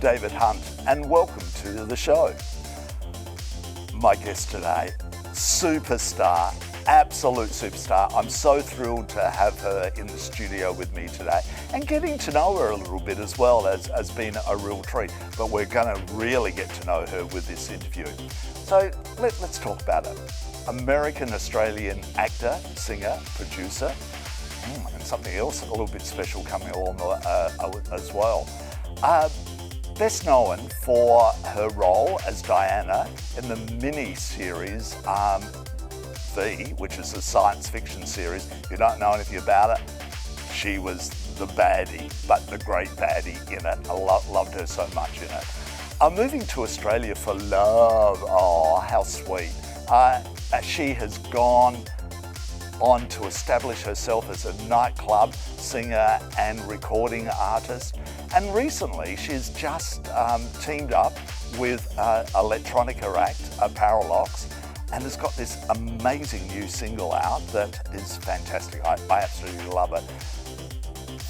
David Hunt, and welcome to the show. My guest today, superstar, absolute superstar. I'm so thrilled to have her in the studio with me today, and getting to know her a little bit as well has been a real treat. But we're going to really get to know her with this interview. So let's talk about it. American-Australian actor, singer, producer, and something else a little bit special coming along as well. Best known for her role as Diana in the mini-series V, which is a science fiction series. If you don't know anything about it, she was the baddie, but the great baddie in it. I loved her so much in it. Moving to Australia for love, oh, how sweet. She has gone on to establish herself as a nightclub singer and recording artist. And recently, she's just teamed up with electronica act, Parallax, and has got this amazing new single out that is fantastic. I absolutely love it.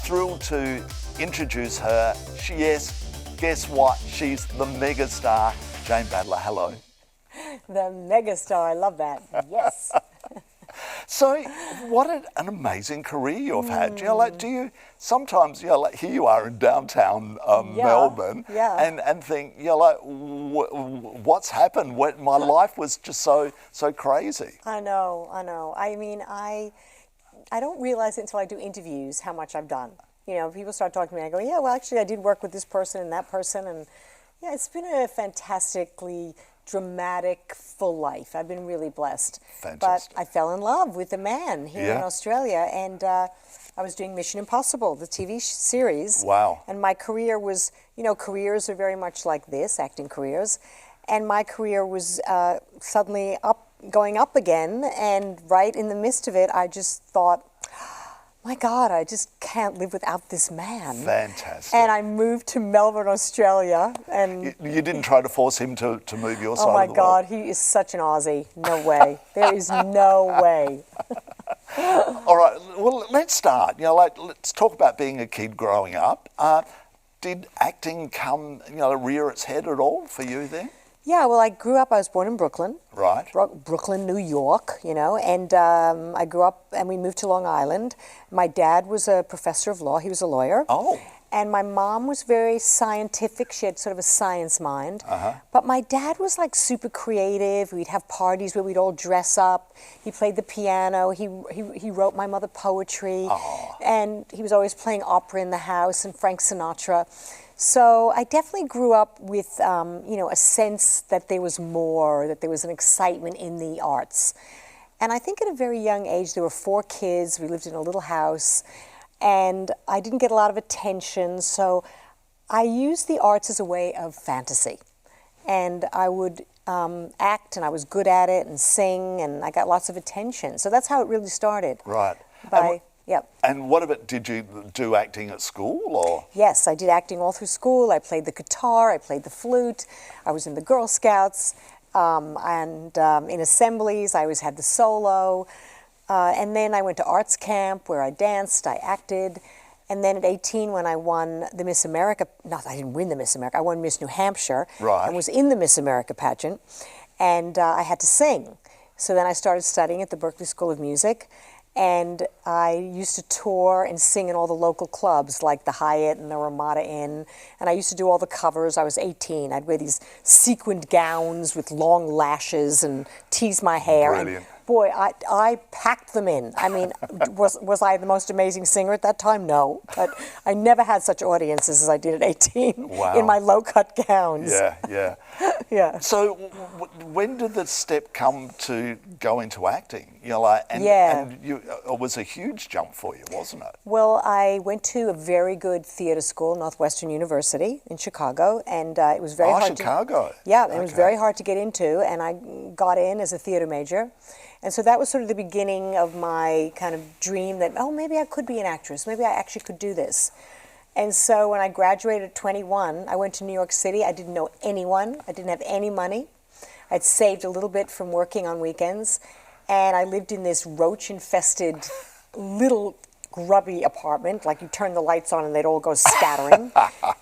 Thrilled to introduce her. Guess what? She's the megastar, Jane Badler. Hello. The megastar, I love that. Yes. So, what an amazing career you've had. Do you sometimes, here you are in downtown Melbourne, and think, what's happened? My life was just so crazy. I know. I mean, I don't realize it until I do interviews how much I've done. You know, people start talking to me, I go, yeah, well, actually, I did work with this person and that person, and yeah, it's been a fantastically dramatic, full life. I've been really blessed. Fantastic. But I fell in love with a man here in Australia, and I was doing Mission Impossible, the TV series. Wow. And my career was, careers are very much like this, acting careers, and my career was suddenly going up again, and right in the midst of it, I just thought, my God, I just can't live without this man. Fantastic. And I moved to Melbourne, Australia. And you didn't try to force him to move your side of the world? Oh my God, he is such an Aussie. No way. There is no way. All right, well, let's start. Let's talk about being a kid growing up. Did acting come, rear its head at all for you then? Yeah, well, I was born in Brooklyn. Right. Brooklyn, New York, and I grew up and we moved to Long Island. My dad was a professor of law. He was a lawyer. Oh. And my mom was very scientific. She had sort of a science mind. Uh-huh. But my dad was like super creative. We'd have parties where we'd all dress up. He played the piano. He wrote my mother poetry. Oh. And he was always playing opera in the house and Frank Sinatra. So I definitely grew up with, a sense that there was more, that there was an excitement in the arts. And I think at a very young age, there were 4 kids. We lived in a little house, and I didn't get a lot of attention. So I used the arts as a way of fantasy. And I would act, and I was good at it, and sing, and I got lots of attention. So that's how it really started. Right. Yep. And what about, did you do acting at school, or? Yes, I did acting all through school. I played the guitar, I played the flute, I was in the Girl Scouts, and in assemblies, I always had the solo. And then I went to arts camp where I danced, I acted. And then at 18, when I won the Miss America, I didn't win the Miss America, I won Miss New Hampshire. Right. And was in the Miss America pageant. And I had to sing. So then I started studying at the Berklee School of Music. And I used to tour and sing in all the local clubs like the Hyatt and the Ramada Inn. And I used to do all the covers. I was 18. I'd wear these sequined gowns with long lashes and tease my hair. Brilliant. And boy, I packed them in. I mean, was I the most amazing singer at that time? No. But I never had such audiences as I did at 18 Wow. in my low-cut gowns. Yeah. Yeah. So when did the step come to go into acting? And it was a huge jump for you, wasn't it? Well, I went to a very good theater school, Northwestern University in Chicago, and it was very hard Chicago. It was very hard to get into, and I got in as a theater major. And so that was sort of the beginning of my kind of dream that, maybe I could be an actress. Maybe I actually could do this. And so when I graduated at 21, I went to New York City. I didn't know anyone. I didn't have any money. I'd saved a little bit from working on weekends. And I lived in this roach-infested little grubby apartment. Like you turn the lights on and they'd all go scattering.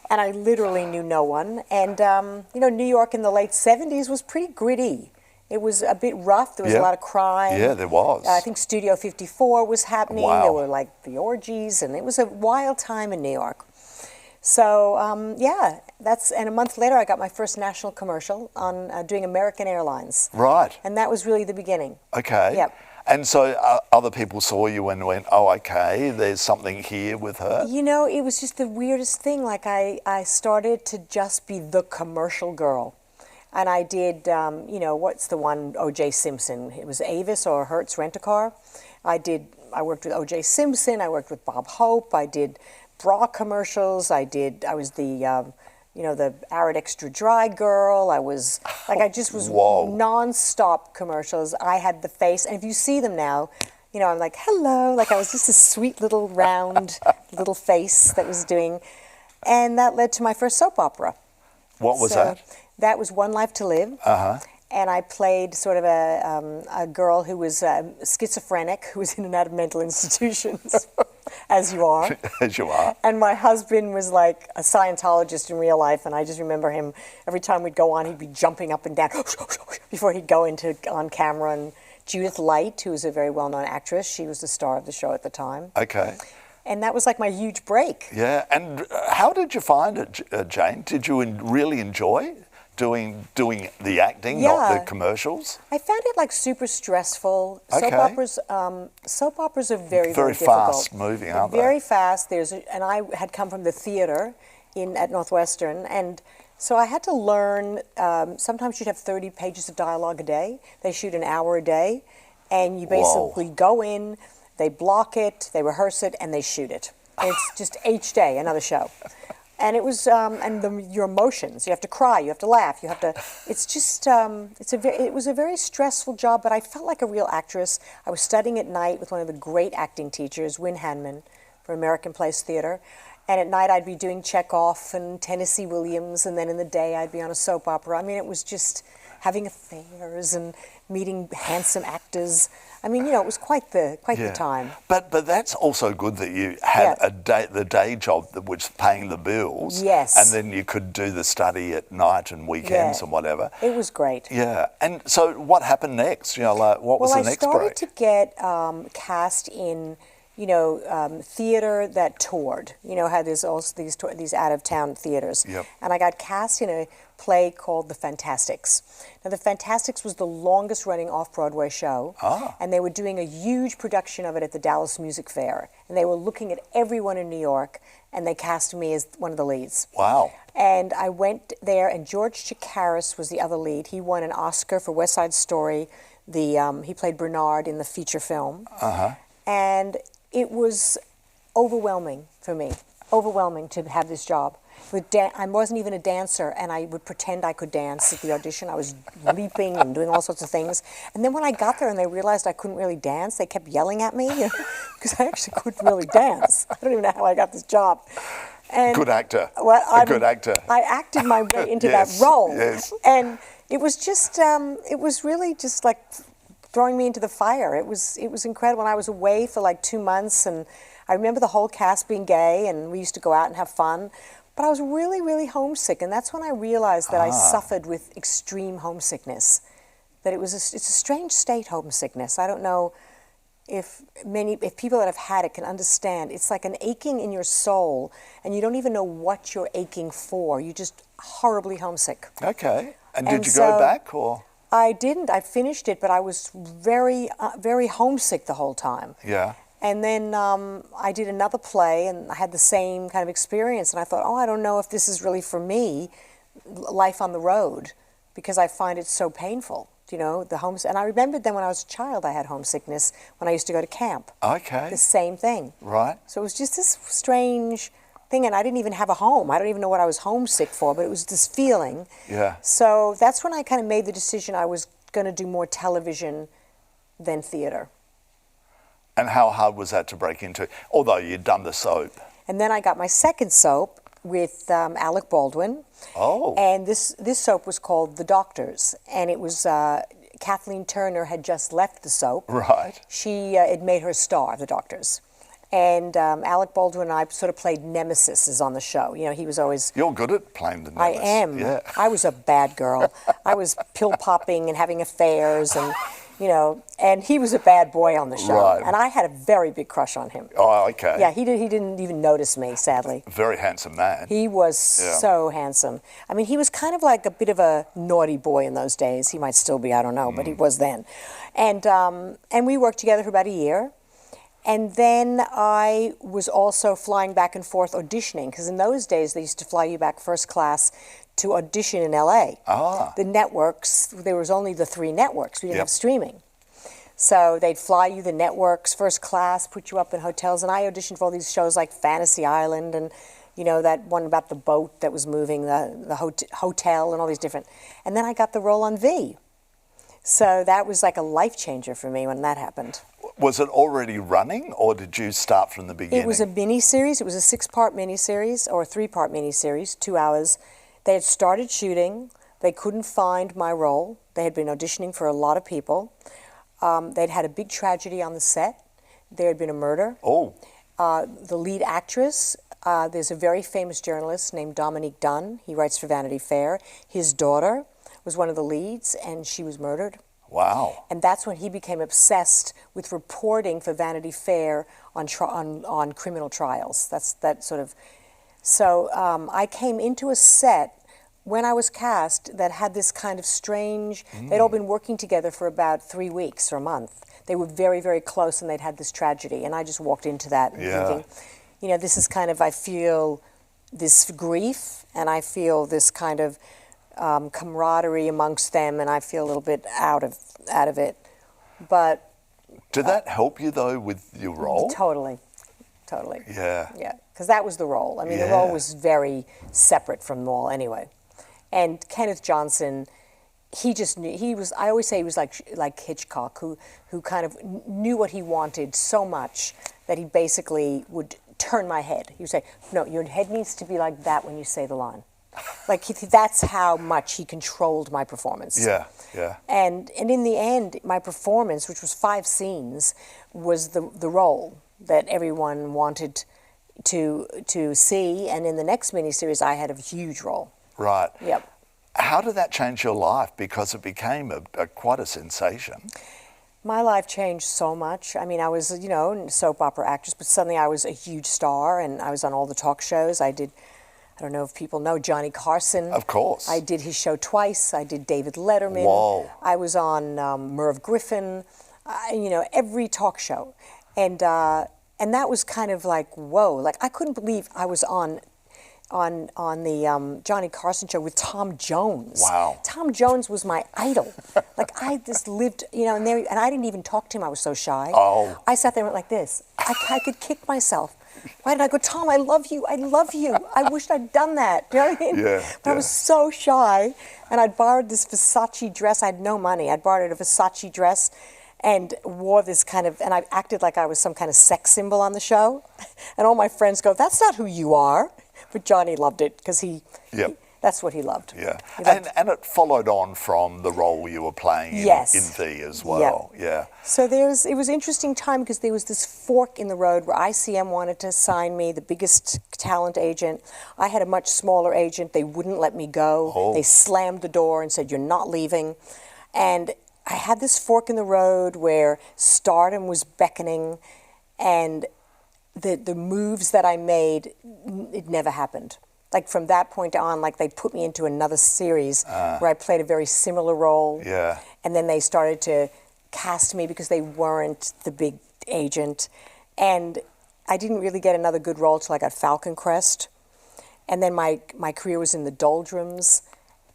And I literally knew no one. And, you know, New York in the late 70s was pretty gritty. It was a bit rough. There was a lot of crime. Yeah, there was. I think Studio 54 was happening. Wow. There were like the orgies, and it was a wild time in New York. So, yeah, and a month later I got my first national commercial on doing American Airlines. Right. And that was really the beginning. Okay. Yep. And so other people saw you and went, oh, okay, there's something here with her? You know, it was just the weirdest thing. Like I started to just be the commercial girl. And I did, you know, what's the one, O.J. Simpson? It was Avis or Hertz Rent-A-Car. I worked with O.J. Simpson. I worked with Bob Hope. I did bra commercials. I was the, you know, the Arid Extra Dry girl. I was, like, I just was non-stop commercials. I had the face. And if you see them now, you know, I'm like, hello. Like, I was just a sweet little round little face that was doing. And that led to my first soap opera. What was that? That was One Life to Live. Uh-huh. And I played sort of a girl who was schizophrenic, who was in and out of mental institutions, as you are. As you are. And my husband was like a Scientologist in real life, and I just remember him, every time we'd go on, he'd be jumping up and down before he'd go on camera. And Judith Light, who was a very well-known actress, she was the star of the show at the time. Okay. And that was like my huge break. Yeah, and how did you find it, Jane? Did you really enjoy doing the acting, not the commercials? I found it like super stressful. Okay. Soap operas are very, very difficult. fast moving, aren't they? Very fast. And I had come from the theater at Northwestern, and so I had to learn. Sometimes you'd have 30 pages of dialogue a day. They shoot an hour a day, and you basically go in, they block it, they rehearse it, and they shoot it. And it's just each day another show. And it was, your emotions. You have to cry. You have to laugh. You have to. It's just. It was a very stressful job, but I felt like a real actress. I was studying at night with one of the great acting teachers, Win Hanman, for American Place Theater. And at night I'd be doing Chekhov and Tennessee Williams, and then in the day I'd be on a soap opera. I mean, it was just having affairs and meeting handsome actors. I mean, you know, it was quite the time. But that's also good that you had the day job that was paying the bills. Yes. And then you could do the study at night and weekends and whatever. It was great. Yeah. And so what happened next? You know, like, what was the next break? Well, I started to get cast in, you know, theater that toured. You know how there's also these out-of-town theaters. Yep. And I got cast in a play called The Fantastics. Now, The Fantastics was the longest-running off-Broadway show, and they were doing a huge production of it at the Dallas Music Fair. And they were looking at everyone in New York, and they cast me as one of the leads. Wow. And I went there, and George Chakiris was the other lead. He won an Oscar for West Side Story. He played Bernard in the feature film. Uh-huh. And it was overwhelming for me, overwhelming to have this job. I wasn't even a dancer, and I would pretend I could dance at the audition. I was leaping and doing all sorts of things. And then when I got there and they realized I couldn't really dance, they kept yelling at me, because I actually couldn't really dance. I don't even know how I got this job. And, good actor. Well, a good actor. I acted my way into that role. Yes. And it was just, it was really just like throwing me into the fire. It was incredible. And I was away for like 2 months, and I remember the whole cast being gay, and we used to go out and have fun. But I was really, really homesick, and that's when I realized that I suffered with extreme homesickness. That it's a strange state, homesickness. I don't know if people that have had it can understand. It's like an aching in your soul, and you don't even know what you're aching for. You're just horribly homesick. Okay. And did you go back, or? I didn't. I finished it, but I was very, very homesick the whole time. Yeah. And then I did another play, and I had the same kind of experience. And I thought, I don't know if this is really for me, life on the road, because I find it so painful, you know, the homes. And I remembered then when I was a child, I had homesickness when I used to go to camp. Okay. The same thing. Right. So it was just this strange thing, and I didn't even have a home. I don't even know what I was homesick for, but it was this feeling. Yeah. So that's when I kind of made the decision I was going to do more television than theater. And how hard was that to break into, although you'd done the soap? And then I got my second soap with Alec Baldwin. Oh. And this soap was called The Doctors. And it was, Kathleen Turner had just left the soap. Right. It made her a star of The Doctors. And Alec Baldwin and I sort of played nemesis on the show. You know, he was always... You're good at playing the I nemesis. am. Yeah. I was a bad girl. I was pill popping and having affairs and, you know, and he was a bad boy on the show. Right. And I had a very big crush on him. Oh, okay. Yeah, he didn't even notice me, sadly. Very handsome man. He was so handsome. I mean, he was kind of like a bit of a naughty boy in those days. He might still be, I don't know, but he was then. And we worked together for about a year. And then I was also flying back and forth auditioning, because in those days they used to fly you back first class to audition in LA. Ah. The networks, there was only the 3 networks. We didn't have streaming. So they'd fly you the networks first class, put you up in hotels, and I auditioned for all these shows like Fantasy Island and, you know, that one about the boat that was moving, the hotel and all these different. And then I got the role on V. So that was like a life changer for me when that happened. Was it already running, or did you start from the beginning? It was a mini-series. It was a 6-part mini-series, or a 3-part mini-series, 2 hours. They had started shooting. They couldn't find my role. They had been auditioning for a lot of people. They'd had a big tragedy on the set. There had been a murder. Oh. The lead actress, there's a very famous journalist named Dominique Dunn. He writes for Vanity Fair. His daughter was one of the leads, and she was murdered. Wow. And that's when he became obsessed with reporting for Vanity Fair on criminal trials. That sort of. So I came into a set when I was cast that had this kind of strange. They'd all been working together for about 3 weeks or a month. They were very, very close, and they'd had this tragedy. And I just walked into that and thinking, you know, this is kind of, I feel this grief, and I feel this kind of camaraderie amongst them, and I feel a little bit out of it. But did that help you though with your role? Totally. Yeah. Yeah, because that was the role. I mean, the role was very separate from them all anyway. And Kenneth Johnson, he just knew. He was. I always say he was like Hitchcock, who kind of knew what he wanted so much that he basically would turn my head. He would say, "No, your head needs to be like that when you say the line." Like that's how much he controlled my performance. Yeah, yeah. And in the end, my performance, which was 5 scenes, was the role that everyone wanted to see. And in the next miniseries, I had a huge role. Right. Yep. How did that change your life? Because it became quite a sensation. My life changed so much. I mean, I was, you know, a soap opera actress, but suddenly I was a huge star, and I was on all the talk shows. I don't know if people know Johnny Carson. Of course. I did his show twice. I did David Letterman. Whoa. I was on Merv Griffin, you know, every talk show. And that was kind of like, whoa. Like, I couldn't believe I was on the Johnny Carson show with Tom Jones. Wow. Tom Jones was my idol. Like, I just lived, you know, and I didn't even talk to him. I was so shy. Oh. I sat there and went like this. I could kick myself. Why did I go, Tom, I love you. I love you. I wished I'd done that. Do you know what I mean? Yeah. But I was so shy. And I'd borrowed this Versace dress. I had no money. I'd borrowed a Versace dress and wore this kind of, and I acted like I was some kind of sex symbol on the show. And all my friends go, that's not who you are. But Johnny loved it because that's what he loved. Yeah. He loved And it followed on from the role you were playing in V as well. Yeah. So it was an interesting time because there was this fork in the road where ICM wanted to sign me, the biggest talent agent. I had a much smaller agent. They wouldn't let me go. Oh. They slammed the door and said, you're not leaving. And I had this fork in the road where Stardom was beckoning, and the moves that I made, it never happened. Like from that point on, like they put me into another series where I played a very similar role. Yeah. And then they started to cast me because they weren't the big agent. And I didn't really get another good role till I got Falcon Crest. And then my career was in the doldrums.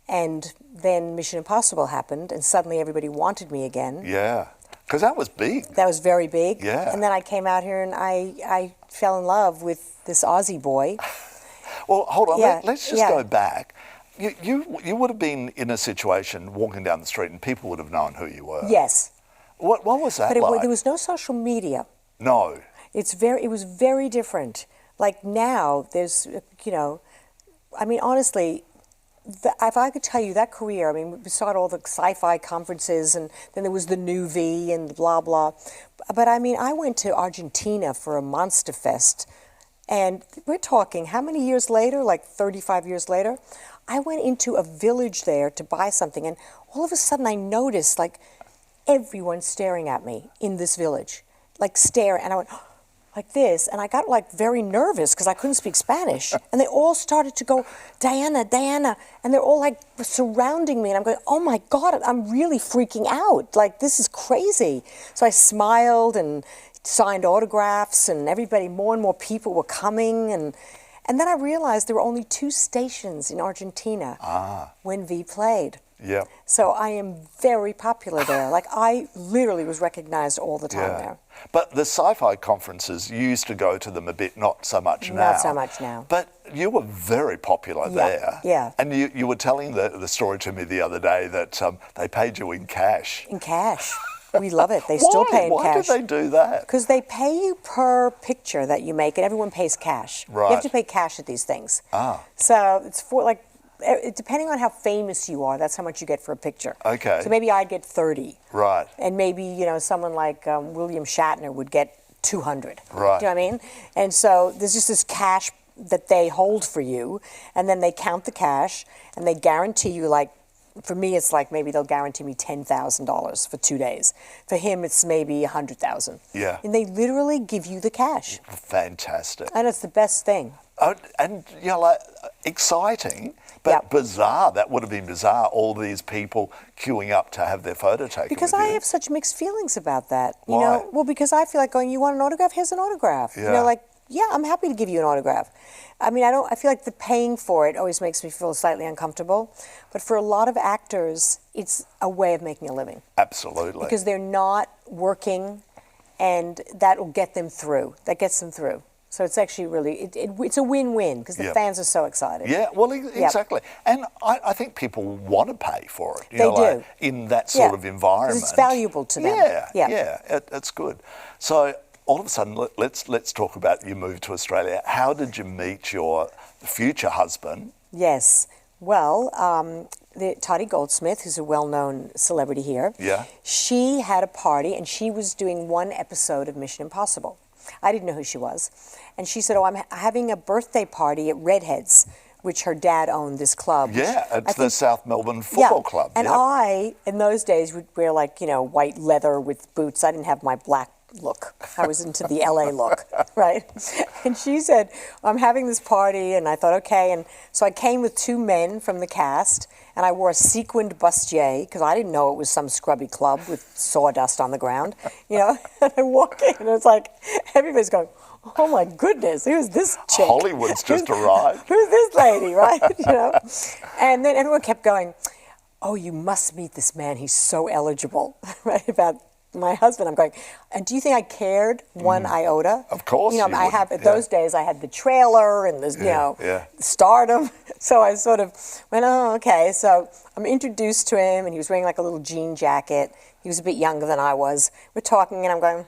And then Mission Impossible happened, and suddenly everybody wanted me again. Yeah. Because that was big. That was very big. Yeah. And then I came out here and I fell in love with this Aussie boy. Well, hold on. Yeah, Let's just go back. You would have been in a situation walking down the street and people would have known who you were. Yes. What was that But like? there was no social media. No. It was very different. Like now, there's, you know, I mean, honestly, if I could tell you that career, I mean, we saw all the sci-fi conferences, and then there was the New V and blah, blah. But I mean, I went to Argentina for a Monster Fest, and we're talking how many years later, like 35 years later, I went into a village there to buy something, and all of a sudden I noticed, like, everyone staring at me in this village, like staring, and I went, like this, and I got like very nervous because I couldn't speak Spanish, and they all started to go, Diana, Diana, and they're all like surrounding me, and I'm going, oh my God, I'm really freaking out, like this is crazy. So I smiled and signed autographs, and everybody, more and more people were coming, and then I realized there were only 2 stations in Argentina when V played. Yeah. So I am very popular there. Like, I literally was recognized all the time there. But the sci-fi conferences, you used to go to them a bit, not so much now. Not so much now. But you were very popular there. Yeah. And you were telling the story to me the other day that they paid you in cash. In cash. We love it. They still pay in cash. Why did they do that? Because they pay you per picture that you make, and everyone pays cash. Right. You have to pay cash at these things. So it's for, like, depending on how famous you are, that's how much you get for a picture. Okay. So maybe I'd get 30. Right. And maybe, you know, someone like William Shatner would get 200. Right. Do you know what I mean? And so there's just this cash that they hold for you, and then they count the cash, and they guarantee you, like, for me, it's like maybe they'll guarantee me $10,000 for 2 days. For him, it's maybe $100,000. Yeah. And they literally give you the cash. Fantastic. And it's the best thing. Oh, and, you know, like, exciting, but bizarre. That would have been bizarre, all these people queuing up to have their photo taken Because with I you. have such mixed feelings about that. You Why? know, well, because I feel like going, you want an autograph? Here's an autograph. Yeah. You know, like, yeah, I'm happy to give you an autograph. I mean, I feel like the paying for it always makes me feel slightly uncomfortable. But for a lot of actors, it's a way of making a living. Absolutely. Because they're not working, and that will get them through. That gets them through. So it's actually really, it's a win-win because the fans are so excited. Yeah, well, exactly. And I think people want to pay for it. You They know, like, do. in that sort of environment. 'Cause it's valuable to them. Yeah, it's good. So all of a sudden, let's talk about your move to Australia. How did you meet your future husband? Yes. Well, Toddy Goldsmith, who's a well-known celebrity here, she had a party, and she was doing 1 episode of Mission Impossible. I didn't know who she was. And she said, oh, I'm having a birthday party at Redheads, which her dad owned, this club. Yeah, it's the South Melbourne Football Club. And I, in those days, would wear, like, you know, white leather with boots. I didn't have my black look. I was into the LA look, right? And she said, I'm having this party, and I thought, okay. And so I came with 2 men from the cast, and I wore a sequined bustier, because I didn't know it was some scrubby club with sawdust on the ground, you know? And I walk in, and it's like, everybody's going, oh my goodness, who's this chick? Hollywood's just arrived. Who's this lady, right? You know? And then everyone kept going, oh, you must meet this man, he's so eligible, right? About my husband. I'm going, and do you think I cared 1 iota? Of course. You know, I have, at those days, I had the trailer and the, you know, Stardom. So I sort of went, oh, okay. So I'm introduced to him, and he was wearing like a little jean jacket. He was a bit younger than I was. We're talking, and I'm going,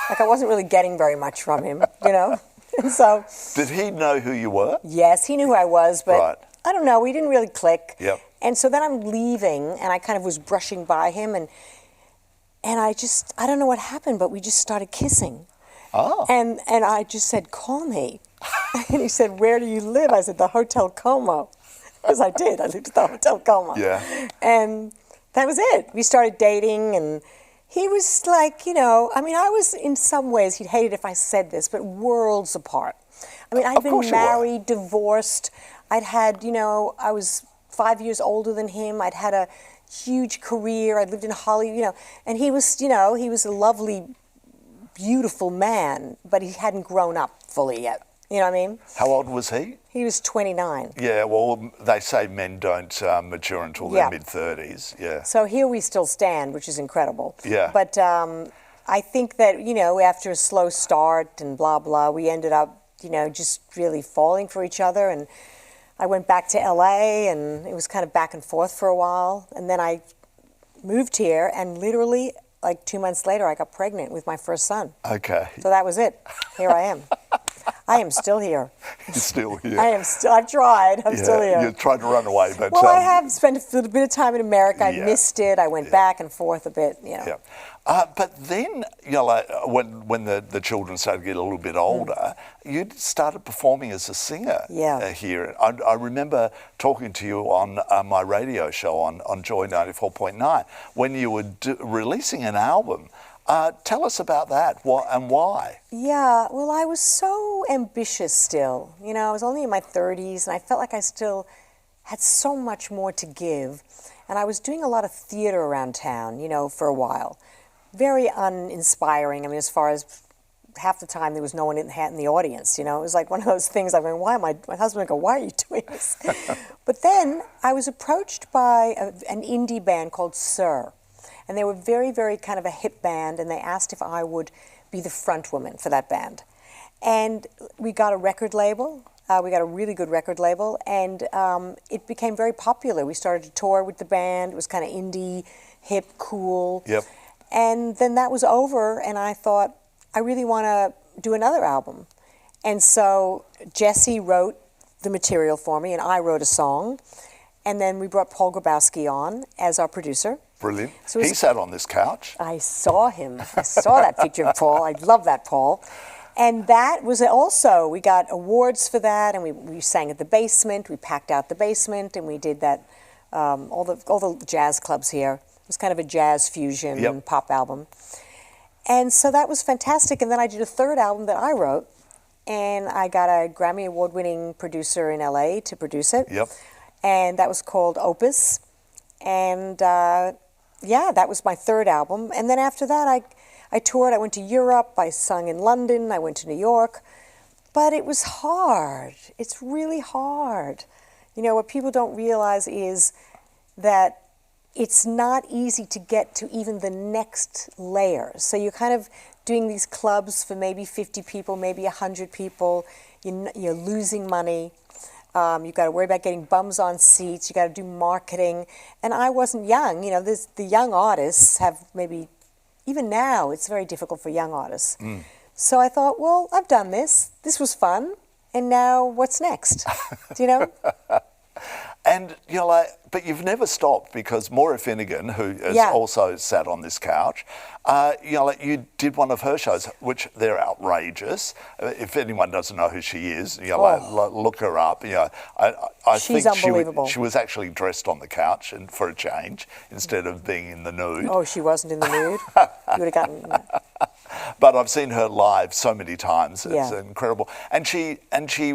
like, I wasn't really getting very much from him, you know? And so. Did he know who you were? Yes, he knew who I was, but I don't know, we didn't really click. Yep. And so then I'm leaving, and I kind of was brushing by him, and I don't know what happened, but we just started kissing. Oh. And I just said, call me. And he said, where do you live? I said, the Hotel Como. Because I did. I lived at the Hotel Como. Yeah. And that was it. We started dating, and he was like, you know, I mean, I was in some ways, he'd hate it if I said this, but worlds apart. I mean, I'd been married, divorced. I'd had, you know, I was 5 years older than him. I'd had a huge career. I lived in Hollywood, you know, and he was, you know, he was a lovely, beautiful man, but he hadn't grown up fully yet. You know what I mean? How old was he? He was 29. Yeah, well, they say men don't mature until their mid-30s. Yeah. So here we still stand, which is incredible. Yeah. But I think that, you know, after a slow start and blah, blah, we ended up, you know, just really falling for each other. And I went back to LA, and it was kind of back and forth for a while. And then I moved here, and literally, like 2 months later, I got pregnant with my first son. Okay. So that was it. Here I am. I am still here. You're still here. I've tried. I'm still here. You tried to run away, but... Well, I have spent a little bit of time in America. I Yeah. missed it. I went back and forth a bit, Yeah. But then, like, when the children started to get a little bit older, you started performing as a singer here. I remember talking to you on my radio show on Joy 94.9 when you were releasing an album. Tell us about that and why. Yeah, well, I was so ambitious still. I was only in my 30s, and I felt like I still had so much more to give. And I was doing a lot of theater around town, for a while. Very uninspiring. I mean, as far as half the time there was no one in the audience, It was like one of those things, my husband would go, why are you doing this? But then I was approached by an indie band called Sir. And they were very, very kind of a hip band, and they asked if I would be the front woman for that band. And we got a record label. We got a really good record label, and it became very popular. We started to tour with the band. It was kind of indie, hip, cool. Yep. And then that was over, and I thought, I really want to do another album. And so Jesse wrote the material for me, and I wrote a song. And then we brought Paul Grabowski on as our producer. Brilliant. So he sat on this couch. I saw him. I saw that picture of Paul. I love that Paul. And that was also, we got awards for that, and we sang at the basement. We packed out the basement, and we did that, all the jazz clubs here. It was kind of a jazz fusion pop album. And so that was fantastic. And then I did a third album that I wrote, and I got a Grammy Award-winning producer in LA to produce it. Yep. And that was called Opus. And that was my third album. And then after that, I toured. I went to Europe. I sung in London. I went to New York. But it was hard. It's really hard. What people don't realize is that it's not easy to get to even the next layer. So you're kind of doing these clubs for maybe 50 people, maybe 100 people. You're losing money. You've got to worry about getting bums on seats. You got to do marketing. And I wasn't young. The young artists have maybe, even now, it's very difficult for young artists. So I thought, well, I've done this. This was fun. And now what's next? And but you've never stopped, because Maura Finnegan, who has also sat on this couch, you did one of her shows, which they're outrageous. If anyone doesn't know who she is, look her up. I She's think unbelievable. she was actually dressed on the couch, and for a change, instead of being in the nude. Oh, she wasn't in the nude? You would have gotten... But I've seen her live so many times. It's Yeah. incredible. And she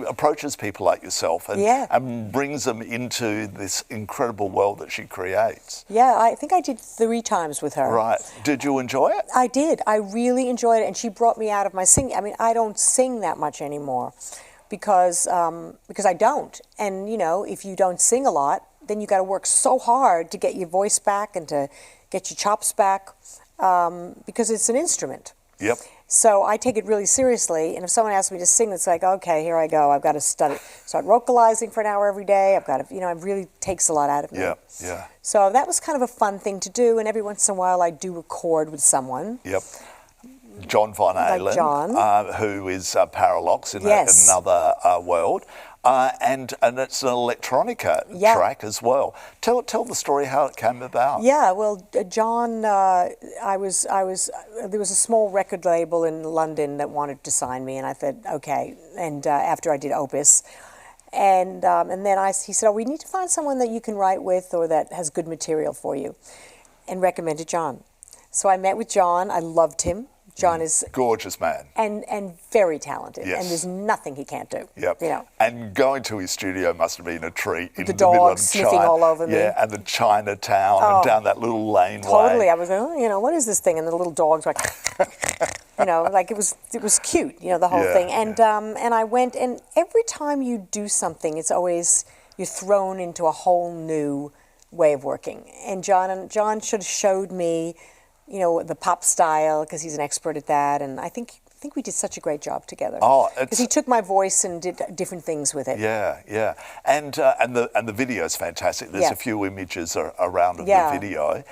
approaches people like yourself and brings them into this incredible world that she creates. Yeah, I think I did 3 times with her. Right. Did you enjoy it? I did. I really enjoyed it. And she brought me out of my singing. I mean, I don't sing that much anymore because I don't. And, if you don't sing a lot, then you got to work so hard to get your voice back and to get your chops back because it's an instrument. Yep. So I take it really seriously, and if someone asks me to sing, it's like, okay, here I go. I've got to start vocalizing for an hour every day. I've got to, it really takes a lot out of me. Yeah. So that was kind of a fun thing to do, and every once in a while I do record with someone. Yep. John Von Halen, Like John. Who is Parallax in Yes. another world. And it's an electronica track as well. Tell the story how it came about. Yeah, well, John, there was a small record label in London that wanted to sign me, and I said okay. And after I did Opus, and then he said, we need to find someone that you can write with or that has good material for you, and recommended John. So I met with John. I loved him. John is gorgeous man and very talented, yes. and there's nothing he can't do. Yep. And going to his studio must have been a treat. In the the middle of dogs sniffing all over me. Yeah, and the Chinatown and down that little laneway. Totally, I was going, what is this thing? And the little dogs were like, like it was cute, the whole thing. And and I went, and every time you do something, it's always you're thrown into a whole new way of working. And John should have showed me, the pop style, because he's an expert at that. And I think think we did such a great job together. Oh, because he took my voice and did different things with it. Yeah. And the video is fantastic. There's a few images around of the video,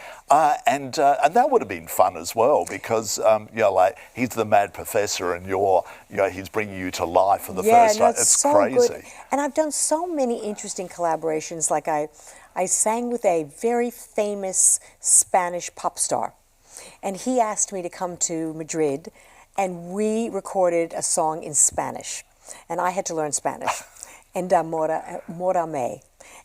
and that would have been fun as well because like he's the mad professor and he's bringing you to life for the first time. It's so crazy. Good. And I've done so many interesting collaborations. Like I sang with a very famous Spanish pop star, and he asked me to come to Madrid, and we recorded a song in Spanish, and I had to learn Spanish, and Morame,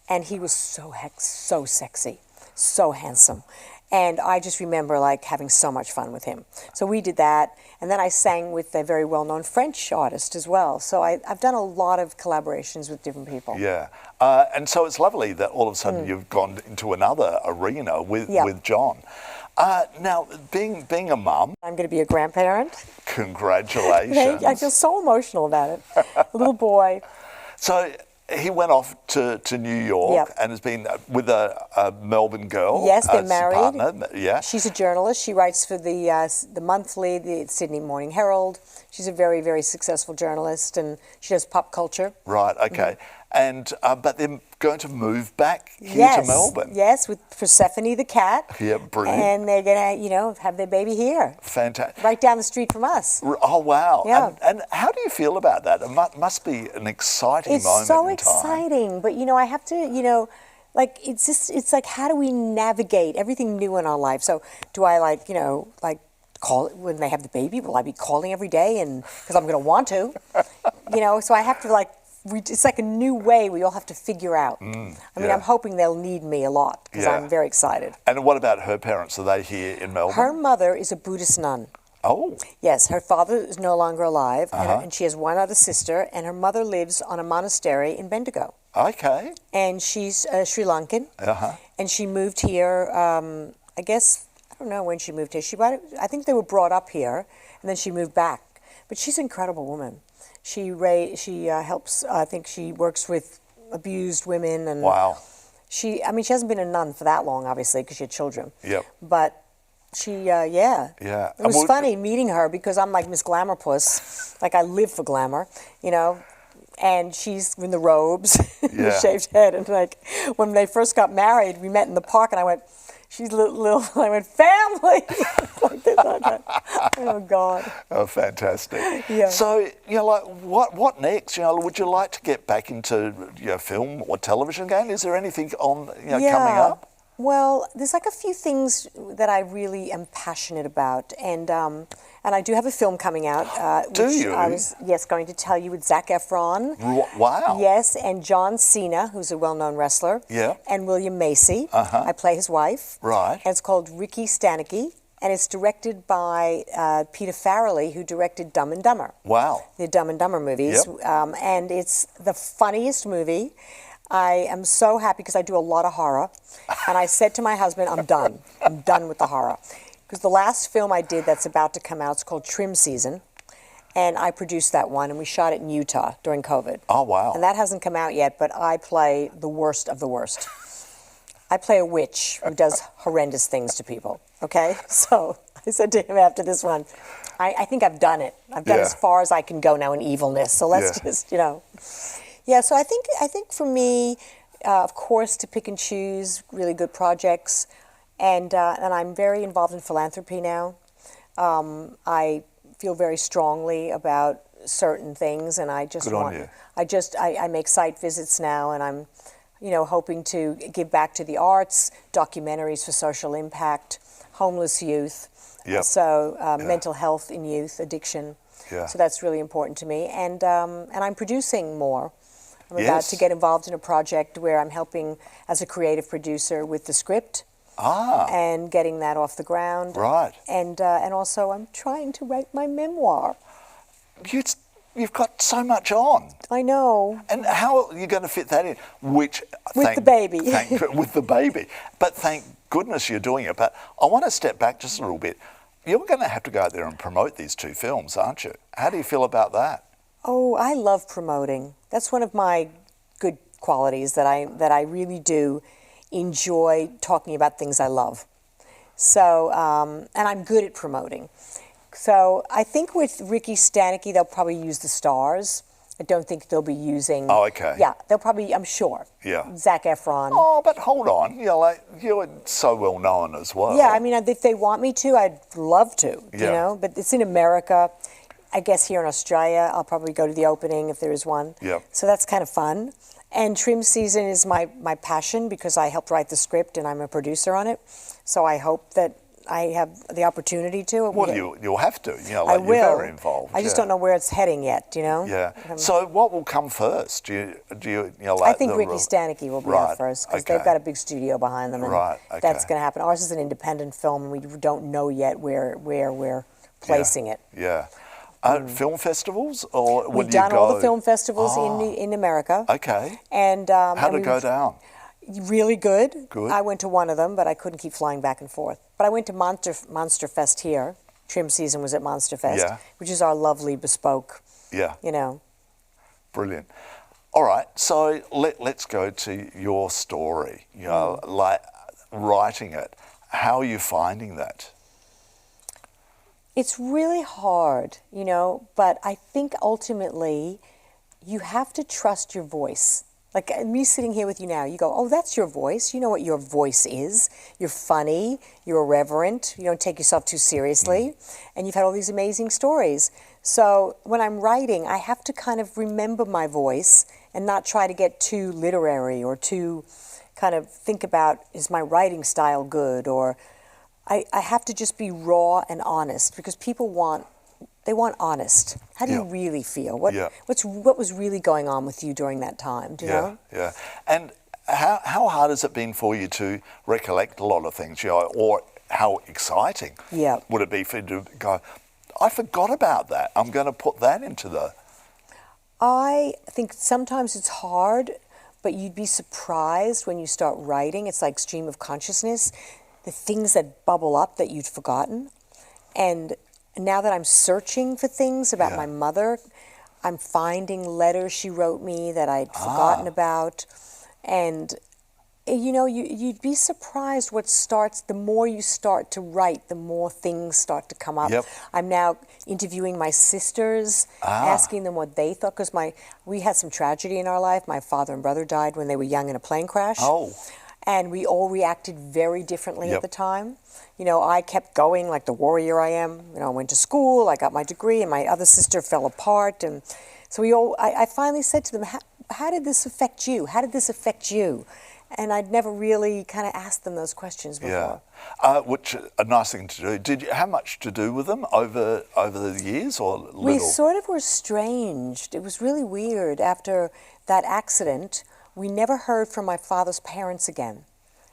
and he was so sexy, so handsome, and I just remember like having so much fun with him. So we did that, and then I sang with a very well-known French artist as well. So I've done a lot of collaborations with different people. Yeah, and so it's lovely that all of a sudden you've gone into another arena with John. Now, being a mum... I'm going to be a grandparent. Congratulations. I feel so emotional about it. A little boy. So he went off to New York and has been with a Melbourne girl. Yes, they're married. Partner. Yeah. She's a journalist. She writes for the monthly, the Sydney Morning Herald. She's a very, very successful journalist, and she does pop culture. Right, okay. And but they're going to move back here to Melbourne. Yes, with Persephone the cat. Yeah, brilliant. And they're going to, have their baby here. Fantastic. Right down the street from us. Oh, wow. Yeah. And how do you feel about that? It must be an exciting moment It's so in time. exciting, but, I have to, like, it's like, how do we navigate everything new in our life? So do I, call it when they have the baby? Will I be calling every day? And because I'm going to want to, so I have to, it's like a new way we all have to figure out. I mean, I'm hoping they'll need me a lot because I'm very excited. And what about her parents? Are they here in Melbourne? Her mother is a Buddhist nun. Oh. Yes, her father is no longer alive, and she has one other sister, and her mother lives on a monastery in Bendigo. Okay. And she's Sri Lankan, and she moved here, I guess, I don't know when she moved here. I think they were brought up here, and then she moved back. But she's an incredible woman. She helps, I think she works with abused women. And wow. She hasn't been a nun for that long, obviously, because she had children. Yep. But she, yeah. Yeah. It was funny meeting her because I'm like Miss Glamour Puss. Like I live for glamour, and she's in the robes, the shaved head. And like when they first got married, we met in the park and I went, she's little. I went, family. Like this, oh God. Oh, fantastic. Yeah. So what next? Would you like to get back into film or television again? Is there anything on coming up? Well, there's like a few things that I really am passionate about, and I do have a film coming out. Do which you? I was going to tell you with Zac Efron. Wow. Yes, and John Cena, who's a well-known wrestler. Yeah. And William Macy. I play his wife. Right. And it's called Ricky Stanicky, and it's directed by Peter Farrelly, who directed Dumb and Dumber. Wow. The Dumb and Dumber movies. Yep. And it's the funniest movie. I am so happy because I do a lot of horror. And I said to my husband, I'm done. I'm done with the horror. Because the last film I did that's about to come out is called Trim Season. And I produced that one, and we shot it in Utah during COVID. Oh, wow. And that hasn't come out yet, but I play the worst of the worst. I play a witch who does horrendous things to people, okay? So I said to him after this one, I think I've done it. I've done as far as I can go now in evilness. So let's just, Yeah, so I think for me, of course, to pick and choose really good projects, and I'm very involved in philanthropy now. I feel very strongly about certain things, and I just I make site visits now, and I'm, hoping to give back to the arts, documentaries for social impact, homeless youth, mental health in youth, addiction. Yeah. So that's really important to me, and I'm producing more. I'm about to get involved in a project where I'm helping as a creative producer with the script and getting that off the ground. Right. And also I'm trying to write my memoir. You've got so much on. I know. And how are you going to fit that in? With the baby. With the baby. But thank goodness you're doing it. But I want to step back just a little bit. You're going to have to go out there and promote these two films, aren't you? How do you feel about that? Oh, I love promoting. That's one of my good qualities, that I really do enjoy talking about things I love. So, and I'm good at promoting. So I think with Ricky Stanicky, they'll probably use the stars. I don't think they'll be using. Oh, okay. Yeah, they'll probably. I'm sure. Yeah. Zac Efron. Oh, but hold on. You're so well known as well. Yeah, I mean, if they want me to, I'd love to. Yeah. You know, but it's in America. I guess here in Australia, I'll probably go to the opening if there is one. Yep. So that's kind of fun. And trim season is my passion because I helped write the script and I'm a producer on it. So I hope that I have the opportunity to. Well, you'll have to. I will. You're very involved. I just don't know where it's heading yet. You know. Yeah. So what will come first? Do you like? I think Ricky Stanicky will be out first because they've got a big studio behind them, and that's going to happen. Ours is an independent film, and we don't know yet where we're placing it. Yeah. Film festivals, or we've done all the film festivals in America. Okay. And how did it go down? Really good. Good. I went to one of them, but I couldn't keep flying back and forth. But I went to Monster Fest here. Trim season was at Monster Fest, which is our lovely bespoke. Yeah. You know. Brilliant. All right, so let's go to your story. You know, like writing it. How are you finding that? It's really hard, you know, but I think ultimately you have to trust your voice. Like me sitting here with you now, you go, oh, that's your voice. You know what your voice is. You're funny, you're irreverent, you don't take yourself too seriously, and you've had all these amazing stories. So when I'm writing, I have to kind of remember my voice and not try to get too literary or too kind of think about, is my writing style good? Or I have to just be raw and honest because people want honest. How do you really feel? What was really going on with you during that time? Do you know? Yeah. And how hard has it been for you to recollect a lot of things? You know, or how exciting would it be for you to go, I forgot about that. I'm going to put that into the... I think sometimes it's hard, but you'd be surprised when you start writing. It's like stream of consciousness. The things that bubble up that you'd forgotten. And now that I'm searching for things about my mother, I'm finding letters she wrote me that I'd forgotten about. And, you know, you'd be surprised the more you start to write, the more things start to come up. I'm now interviewing my sisters, asking them what they thought, because we had some tragedy in our life. My father and brother died when they were young in a plane crash. And we all reacted very differently at the time. You know, I kept going like the warrior I am. You know, I went to school, I got my degree, and my other sister fell apart. And so I finally said to them, how did this affect you? How did this affect you? And I'd never really kind of asked them those questions before. Which a nice thing to do. Did you have much to do with them over the years, or little? We sort of were estranged. It was really weird. After that accident, we never heard from my father's parents again.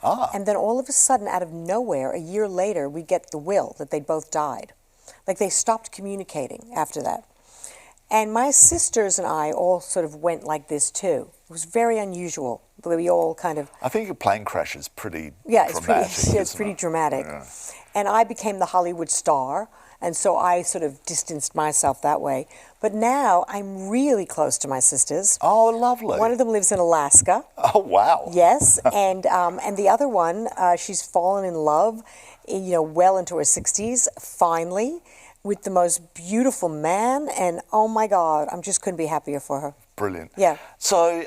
And then all of a sudden, out of nowhere, a year later, we get the will that they both died. Like they stopped communicating after that. And my sisters and I all sort of went like this too. It was very unusual, the way we all kind of... I think a plane crash is pretty dramatic. It's pretty dramatic. Yeah. And I became the Hollywood star, and so I sort of distanced myself that way. But now I'm really close to my sisters. Oh, lovely. One of them lives in Alaska. Oh, wow. Yes, and the other one, she's fallen in love, you know, well into her 60s, finally, with the most beautiful man, and oh my God, I just couldn't be happier for her. Brilliant. Yeah. So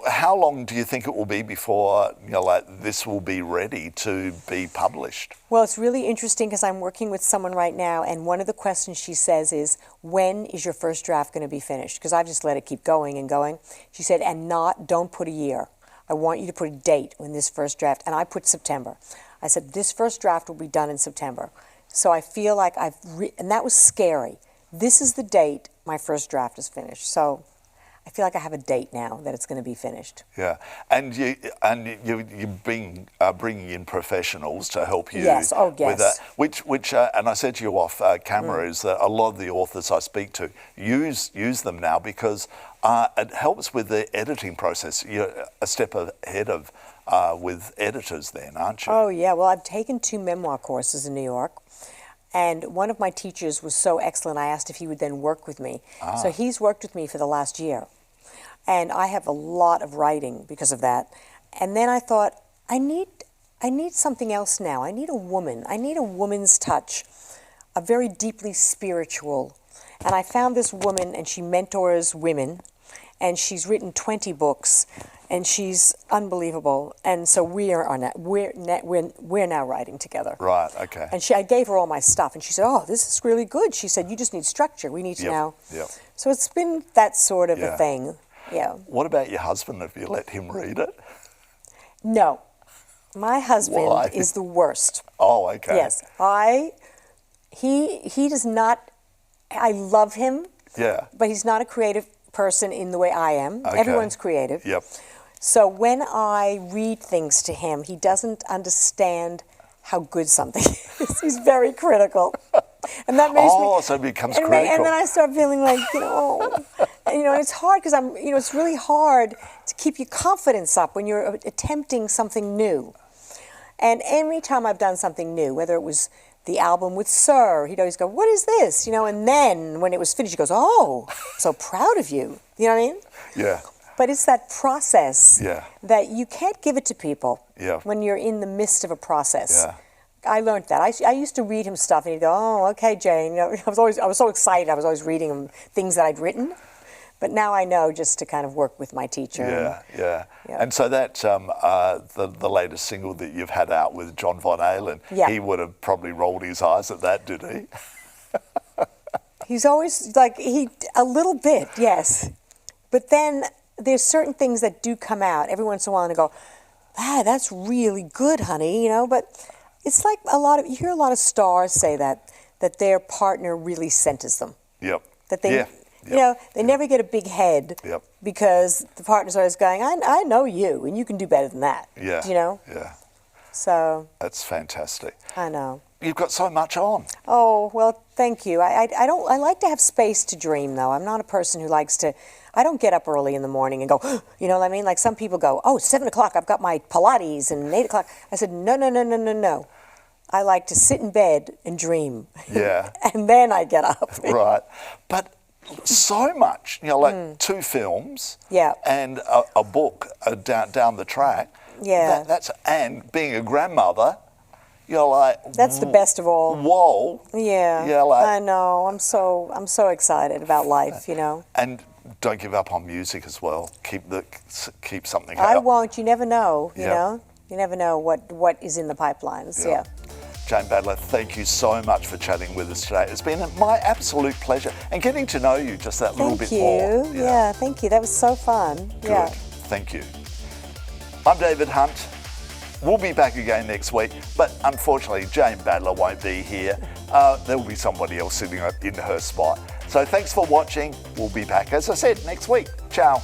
how long do you think it will be before, you know, like this will be ready to be published? Well, it's really interesting because I'm working with someone right now, and one of the questions she says is, when is your first draft going to be finished? Because I've just let it keep going and going. She said, don't put a year. I want you to put a date when this first draft, and I put September. I said, this first draft will be done in September. So I feel like and that was scary. This is the date my first draft is finished. So I feel like I have a date now that it's going to be finished. Yeah, and you've been bringing in professionals to help you. Yes, with that. Which and I said to you off camera is that a lot of the authors I speak to use them now because it helps with the editing process. You're a step ahead of with editors then, aren't you? Oh yeah. Well, I've taken 2 memoir courses in New York. And one of my teachers was so excellent, I asked if he would then work with me. So he's worked with me for the last year. And I have a lot of writing because of that. And then I thought, I need something else now. I need a woman. I need a woman's touch are very deeply spiritual. And I found this woman, and she mentors women, and she's written 20 books, and she's unbelievable. And so we're now writing together. Right, okay. And I gave her all my stuff, and she said, "Oh, this is really good." She said, "You just need structure. We need to now." Yep. So it's been that sort of a thing. Yeah. What about your husband? Have you let him read it? No. My husband Why? is the worst. Oh, okay. Yes. He does not, I love him. Yeah. But he's not a creative person in the way I am. Okay. Everyone's creative. Yep. So when I read things to him, he doesn't understand how good something is. He's very critical. And that makes me... Oh, so it becomes critical. And then I start feeling like, and it's hard because it's really hard to keep your confidence up when you're attempting something new. And every time I've done something new, whether it was the album with Sir, he'd always go, "What is this?" And then when it was finished, he goes, "Oh, so proud of you." You know what I mean? Yeah. But it's that process that you can't give it to people when you're in the midst of a process. Yeah. I learned that. I used to read him stuff, and he'd go, "Oh, okay, Jane." I was so excited. I was always reading him things that I'd written. But now I know just to kind of work with my teacher. Yeah. And so that the latest single that you've had out with John Von Halen, he would have probably rolled his eyes at that, did he? He's always a little bit, yes. But then there's certain things that do come out every once in a while and I go, that's really good, honey, But it's like you hear a lot of stars say that their partner really centers them. Yep. That they, they never get a big head because the partner's always going, I know you, and you can do better than that. Yeah. Yeah. So. That's fantastic. I know. You've got so much on. Oh, well, thank you. I like to have space to dream, though. I'm not a person who likes to, I don't get up early in the morning and go, you know what I mean? Like some people go, "Oh, 7 o'clock, I've got my Pilates, and 8 o'clock. I said, no. I like to sit in bed and dream. Yeah. And then I get up. Right. But so much, like 2 films and a book down the track. Yeah. And being a grandmother, you're like... That's the best of all. Whoa. Yeah. Yeah, like... I know. I'm so excited about life, And don't give up on music as well. Keep something out. I won't. You never know, you know? You never know what is in the pipelines. Yeah. Jane Badler, thank you so much for chatting with us today. It's been my absolute pleasure and getting to know you just that little bit more. Thank you. Yeah, thank you. That was so fun. Good. Yeah. Thank you. I'm David Hunt. We'll be back again next week, but unfortunately Jane Badler won't be here. There will be somebody else sitting in her spot. So thanks for watching. We'll be back, as I said, next week. Ciao.